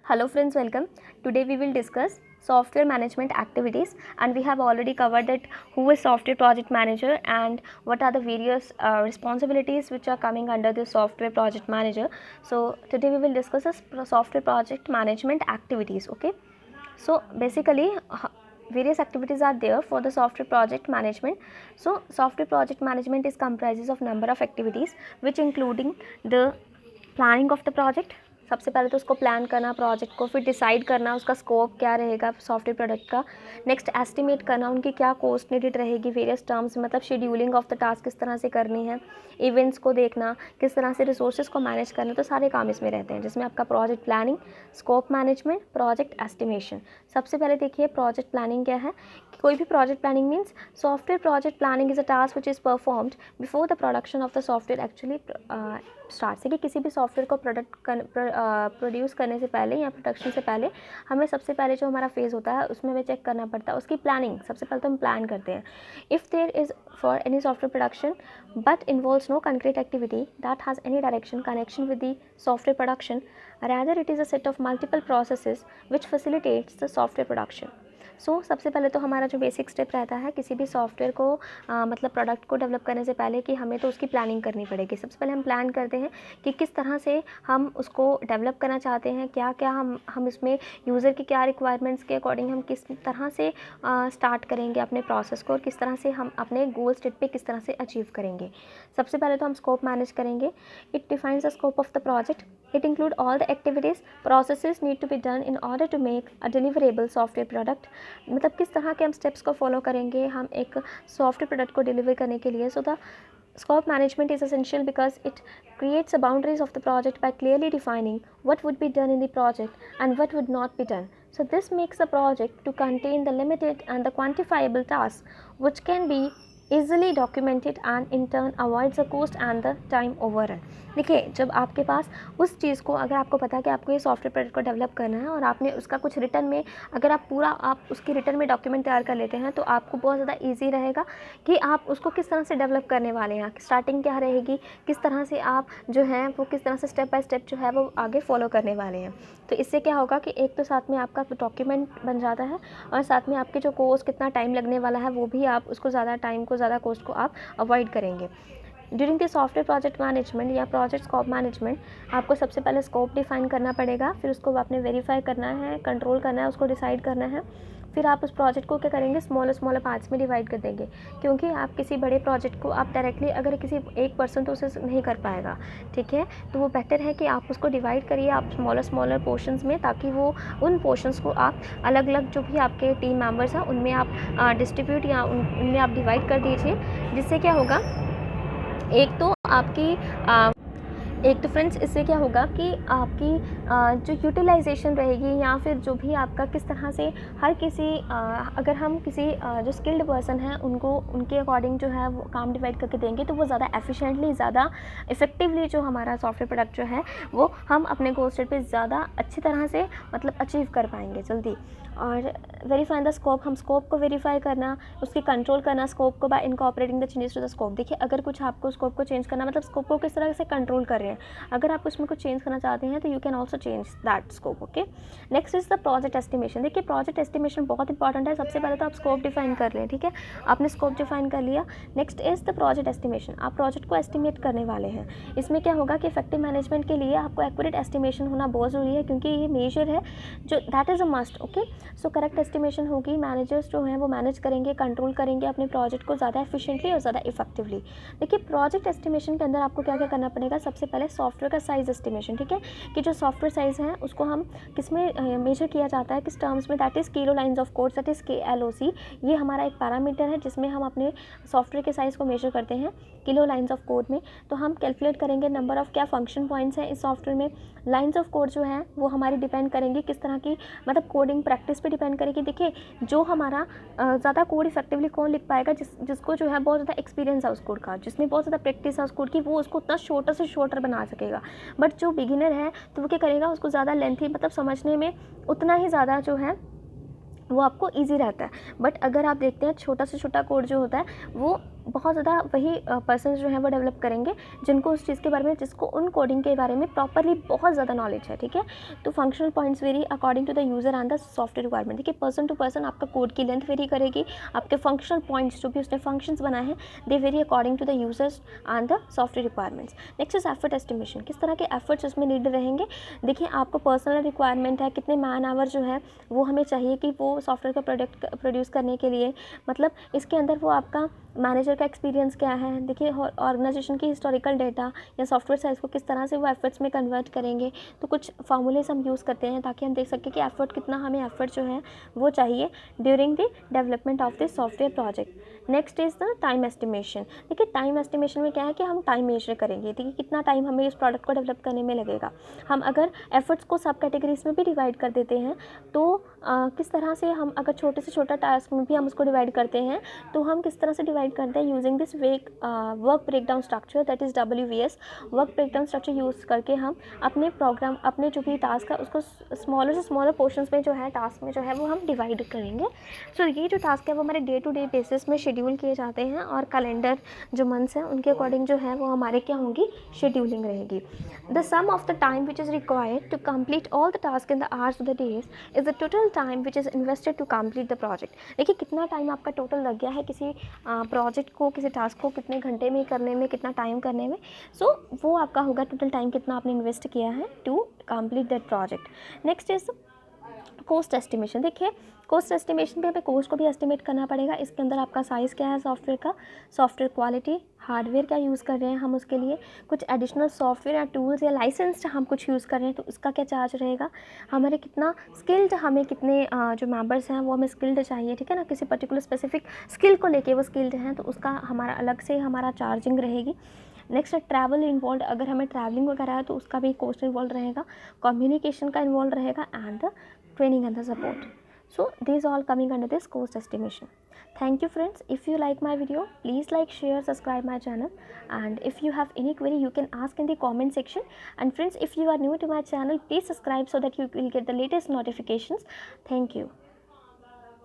Hello friends, welcome. Today we will discuss software management activities, and we have already covered that who is software project manager and what are the various responsibilities which are coming under the software project manager. So today we will discuss software project management activities. Okay, so basically various activities are there for the software project management. So software project management is comprises of number of activities which including the planning of the project. सबसे पहले तो उसको plan करना project को, फिर decide करना उसका scope क्या रहेगा सॉफ्टवेयर प्रोडक्ट का। नेक्स्ट एस्टिमेट करना उनकी क्या कॉस्ट नीडेड रहेगी वेरियस टर्म्स, मतलब शेड्यूलिंग ऑफ द टास्क किस तरह से करनी है, इवेंट्स को देखना, किस तरह से रिसोर्सेज को मैनेज करना। तो सारे काम इसमें रहते हैं, जिसमें आपका project planning, scope management, project estimation. सबसे पहले देखिए प्रोजेक्ट प्लानिंग क्या है। कोई भी project planning means software project planning is a task which is performed before the production of the software actually start से। कि किसी भी सॉफ्टवेयर को प्रोड्यूस करने से पहले या प्रोडक्शन से पहले हमें सबसे पहले जो हमारा फेज़ होता है उसमें हमें चेक करना पड़ता है उसकी प्लानिंग। सबसे पहले तो हम प्लान करते हैं। If there is for any software production but involves no concrete activity that has any direction connection with the software production, rather it is a set of multiple processes which facilitates the software production. सबसे पहले तो हमारा जो basic step रहता है किसी भी software को मतलब प्रोडक्ट को डेवलप करने से पहले कि हमें तो उसकी प्लानिंग करनी पड़ेगी। सबसे पहले हम प्लान करते हैं कि किस तरह से हम उसको डेवलप करना चाहते हैं, क्या क्या हम इसमें यूज़र की क्या रिक्वायरमेंट्स के अकॉर्डिंग हम किस तरह से स्टार्ट करेंगे अपने प्रोसेस को, और किस तरह से हम अपने गोल स्टेट पे किस तरह से अचीव करेंगे। सबसे पहले तो हम स्कोप मैनेज करेंगे। It defines the scope of the project. It include all the activities, processes need to be done in order to make a deliverable software product. मतलब किस तरह के हम स्टेप्स को फॉलो करेंगे हम एक सॉफ्टवेयर प्रोडक्ट को डिलीवर करने के लिए। So the scope management is essential because it creates the boundaries of the project by clearly defining what would be done in the project and what would not be done. So this makes the project to contain the limited and the quantifiable tasks which can be easily documented and in turn avoids the cost and the time overrun. देखिए जब आपके पास उस चीज़ को, अगर आपको पता है कि आपको ये सॉफ्टवेयर प्रोडक्ट को डेवलप करना है और आपने उसका कुछ रिटर्न में, अगर आप उसकी रिटर्न में डॉक्यूमेंट तैयार कर लेते हैं तो आपको बहुत ज़्यादा ईजी रहेगा कि आप उसको किस तरह से डेवलप करने वाले हैं, स्टार्टिंग क्या रहेगी, किस तरह से आप जो है वो किस तरह से स्टेप बाय स्टेप जो है वो आगे फॉलो करने वाले हैं। तो इससे क्या होगा कि एक तो साथ में आपका डॉक्यूमेंट बन जाता है और साथ में आपके जो कोस्ट कितना टाइम लगने वाला है वो भी आप उसको ज़्यादा टाइम को ज़्यादा कोस्ट को आप अवॉइड करेंगे। During the software project management या प्रोजेक्ट स्कोप मैनेजमेंट आपको सबसे पहले स्कोप डिफाइन करना पड़ेगा, फिर उसको आपने वेरीफाई करना है, कंट्रोल करना है, उसको डिसाइड करना है। फिर आप उस प्रोजेक्ट को क्या करेंगे, स्मॉलर पार्ट्स में डिवाइड कर देंगे, क्योंकि आप किसी बड़े प्रोजेक्ट को आप डायरेक्टली अगर किसी एक पर्सन तो उसे नहीं कर पाएगा, ठीक है। तो वो बेटर है कि आप उसको डिवाइड करिए आप स्मॉलर पोर्शंस में, ताकि वो उन पोर्शंस को आप अलग अलग जो भी आपके टीम मेंबर्स हैं उनमें आप डिस्ट्रीब्यूट या उनमें आप डिवाइड कर दीजिए। जिससे क्या होगा, एक तो फ्रेंड्स इससे क्या होगा कि आपकी जो यूटिलाइजेशन रहेगी या फिर जो भी आपका किस तरह से हर किसी अगर हम किसी जो स्किल्ड पर्सन हैं उनको उनके अकॉर्डिंग जो है वो काम डिवाइड करके देंगे तो वो ज़्यादा एफिशिएंटली, ज़्यादा इफेक्टिवली जो हमारा सॉफ्टवेयर प्रोडक्ट जो है वो हम अपने गोल स्टेट पे ज़्यादा अच्छी तरह से मतलब अचीव कर पाएंगे जल्दी। और वेरीफाई द स्कोप, हम स्कोप को वेरीफाई करना, उसकी कंट्रोल करना स्कोप को by incorporating the changes to the scope. देखिए अगर कुछ आपको स्कोप को चेंज करना, मतलब स्कोप को किस तरह से कंट्रोल कर रहे हैं, अगर आप उसमें कुछ चेंज करना चाहते हैं तो you can also change that scope. Okay, next is the project estimation. देखिए प्रोजेक्ट एस्टिमेशन बहुत इंपॉर्टेंट है। सबसे पहले तो आप स्कोप डिफाइन कर लें, ठीक है, आपने स्कोप डिफाइन कर लिया। Next is the project estimation, आप प्रोजेक्ट को एस्टिमेट करने वाले हैं। इसमें क्या होगा कि इफेक्टिव मैनेजमेंट के लिए आपको एक्यूरेट एस्टिमेशन होना बहुत ज़रूरी है, क्योंकि ये मेजर है जो that is a must. Okay, so correct estimation होगी, मैनेजर्स जो हैं वो मैनेज करेंगे, कंट्रोल करेंगे अपने प्रोजेक्ट को ज़्यादा एफिशिएंटली और ज़्यादा इफेक्टिवली। देखिए प्रोजेक्ट एस्टिमेशन के अंदर आपको क्या क्या करना पड़ेगा। सबसे पहले सॉफ्टवेयर का साइज़ एस्टिमेशन, ठीक है, कि जो सॉफ्टवेयर साइज़ है उसको हम किस में मेजर किया जाता है, किस टर्म्स में, that is kilo lines of code, that is KLOC। ये हमारा एक पैरामीटर है जिसमें हम अपने सॉफ्टवेयर के साइज़ को मेजर करते हैं किलो लाइन्स ऑफ कोड में। तो हम कैलकुलेट करेंगे नंबर ऑफ़ क्या फंक्शन पॉइंट्स हैं इस सॉफ्टवेयर में। लाइन्स ऑफ कोड जो है वो हमारी डिपेंड करेंगी किस तरह की, मतलब कोडिंग प्रैक्टिस पे डिपेंड करेगी। देखिए जो हमारा ज़्यादा कोड इफेक्टिवली कौन लिख पाएगा, जिसको जो है बहुत ज़्यादा एक्सपीरियंस है उस कोड का, जिसमें बहुत ज़्यादा प्रैक्टिस है उस कोड की, वो उसको उतना शॉर्टर से शॉर्टर बना सकेगा। बट जो बिगिनर है तो वो क्या करेगा, उसको ज़्यादा लेंथी, मतलब समझने में उतना ही ज़्यादा जो है वो आपको ईजी रहता है। बट अगर आप देखते हैं छोटा से छोटा कोड जो होता है वो बहुत ज़्यादा वही पर्सन जो है वो डेवलप करेंगे जिनको उस चीज़ के बारे में, जिसको उन कोडिंग के बारे में प्रॉपरली बहुत ज़्यादा नॉलेज है, ठीक है। तो functional points vary according to the user and the software requirement. देखिए पर्सन टू पर्सन आपका कोड की लेंथ वेरी करेगी, आपके फंक्शनल पॉइंट्स जो भी उसने फंक्शंस बनाए हैं they vary according to the users and the software requirements. Next is effort estimation, किस तरह के एफर्ट्स उसमें नीड रहेंगे। देखिए आपको पर्सनल रिक्वायरमेंट है, कितने मैन आवर जो है वो हमें चाहिए कि वो सॉफ्टवेयर का प्रोडक्ट प्रोड्यूस करने के लिए, मतलब इसके अंदर वो आपका मैनेजर का एक्सपीरियंस क्या है। देखिए ऑर्गेनाइजेशन की हिस्टोरिकल डेटा या सॉफ्टवेयर साइज को किस तरह से वो एफर्ट्स में कन्वर्ट करेंगे। तो कुछ फार्मूलेस हम यूज़ करते हैं ताकि हम देख सकें कि एफर्ट कितना हमें एफर्ट जो है वो चाहिए during the development of the software project. Next is the time estimation. देखिए टाइम एस्टिमेशन में क्या है कि हम टाइम मेजर करेंगे, देखिए कितना टाइम हमें इस प्रोडक्ट को डेवलप करने में लगेगा। हम अगर एफर्ट्स को सब कैटेगरीज में भी डिवाइड कर देते हैं तो किस तरह से हम अगर छोटे से छोटा टास्क में भी हम उसको डिवाइड करते हैं तो हम किस तरह से डिवाइड करते हैं using this work breakdown structure, that is WBS। Work breakdown structure use करके हम अपने प्रोग्राम, अपने जो भी टास्क है उसको स्मॉलर से स्मॉलर पोर्शंस में जो है टास्क में जो है वो हम डिवाइड करेंगे। सो ये जो टास्क है वो हमारे डे टू डे बेसिस में शेड्यूल किए जाते हैं और कैलेंडर जो मंथ्स हैं उनके अकॉर्डिंग जो है वो हमारे क्या होंगी, शेड्यूलिंग रहेगी। The sum of the time which is required to complete all the task in the hours of the days is the total time which is invested to complete the project. देखिए कितना time आपका total लग गया है किसी project को, किसी task को कितने घंटे में करने में, कितना टाइम करने में। सो वो आपका होगा टोटल टाइम कितना आपने इन्वेस्ट किया है to complete that project. Next is cost estimation. देखिए कॉस्ट एस्टिमेशन पे हमें कॉस्ट को भी एस्टिमेट करना पड़ेगा। इसके अंदर आपका साइज़ क्या है सॉफ्टवेयर का, सॉफ्टवेयर क्वालिटी, हार्डवेयर क्या यूज़ कर रहे हैं हम उसके लिए, कुछ एडिशनल सॉफ्टवेयर या टूल्स या लाइसेंस्ड हम कुछ यूज़ कर रहे हैं तो उसका क्या चार्ज रहेगा, हमारे कितना स्किल्ड, हमें कितने जो मेंबर्स हैं वो हमें स्किल्ड चाहिए, ठीक है ना, किसी पर्टिकुलर स्पेसिफिक स्किल को लेके वो स्किल्ड हैं तो उसका हमारा अलग से हमारा चार्जिंग रहेगी। नेक्स्ट ट्रैवल इन्वॉल्व, अगर हमें ट्रैवलिंग वगैरह है तो उसका भी कॉस्ट इन्वॉल्व रहेगा, कम्युनिकेशन का इन्वॉल्व रहेगा and the training and the support. So these all coming under this cost estimation. Thank you friends. If you like my video, please like, share, subscribe my channel, and if you have any query you can ask in the comment section. And friends, if you are new to my channel, please subscribe so that you will get the latest notifications. Thank you.